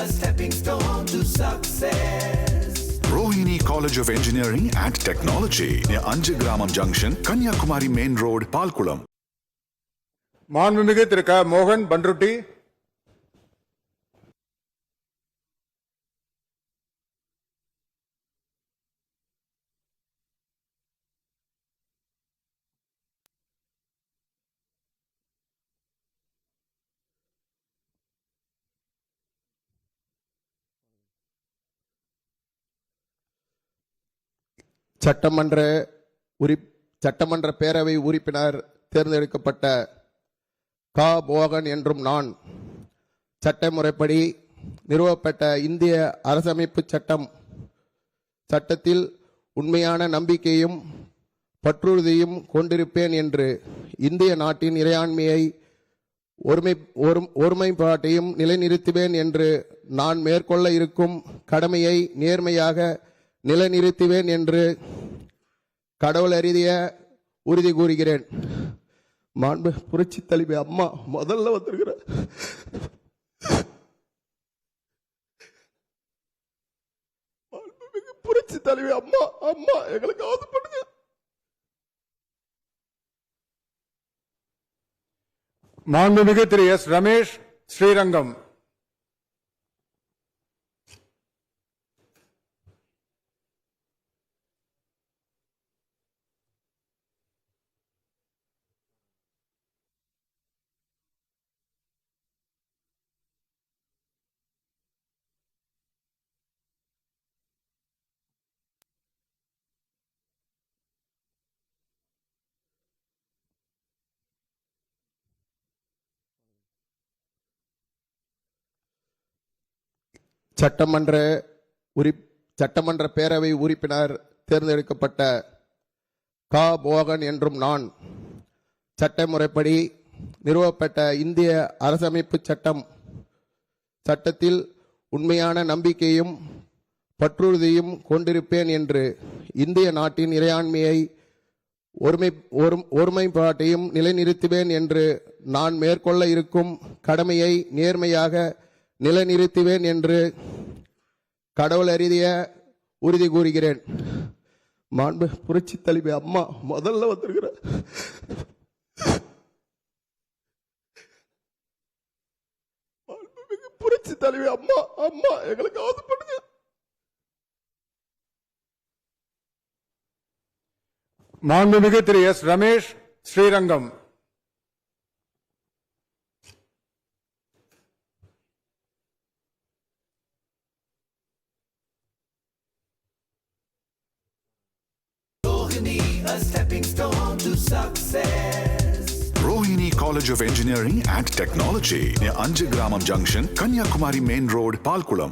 a stepping stone to success. Rohini College of Engineering and Technology near Anjagramam Junction, Kanyakumari Main Road, Palkulam. மாண்புமிகு திரு க. மோகன் பன்ருட்டி. சட்டமன்ற பேரவை உறுப்பினர் தேர்ந்தெடுக்கப்பட்ட க. மோகன் என்றும் நான் சட்டமுறைப்படி நிறுவப்பட்ட இந்திய அரசமைப்பு சட்டத்தில் உண்மையான நம்பிக்கையும் பற்றுறுதியும் கொண்டிருப்பேன் என்று இந்திய நாட்டின் இறையாண்மையை ஒருமைப்பாட்டையும் நிலைநிறுத்துவேன் என்று நான் மேற்கொள்ள இருக்கும் கடமையை நேர்மையாக நிலைநிறுத்துவேன் என்று கடவுள் அறிய உறுதி கூறுகிறேன். மாண்பு புரட்சி தலைவி அம்மா முதல்ல வந்திருக்கிற புரட்சி தலைவி அம்மா அம்மா எங்களுக்கு ஆது பண்ணுங்க. மாண்புமிகு திரு எஸ். ரமேஷ் ஸ்ரீரங்கம். சட்டமன்ற பேரவை உறுப்பினர் தேர்ந்தெடுக்கப்பட்ட க. மோகன் என்றும் நான் சட்டமுறைப்படி நிறுவப்பட்ட இந்திய அரசமைப்பு சட்டத்தில் உண்மையான நம்பிக்கையும் பற்றுறுதியும் கொண்டிருப்பேன் என்று இந்திய நாட்டின் இறையாண்மையை ஒருமைப்பாட்டையும் நிலைநிறுத்துவேன் என்று நான் மேற்கொள்ள இருக்கும் கடமையை நேர்மையாக நிலைநிறுத்துவேன் என்று கடவுள் அறிய உறுதி கூறுகிறேன். மாண்பு புரட்சி தலைவி அம்மா முதல்ல வந்திருக்கிற புரட்சி தலைவி அம்மா அம்மா எங்களுக்கு ஆது பண்ணுங்க. மாண்புமிகு திரு S. Ramesh Srirangam. A stepping stone to success. Rohini College of Engineering and Technology near Anjagramam Junction, Kanyakumari Main Road, Palkulam.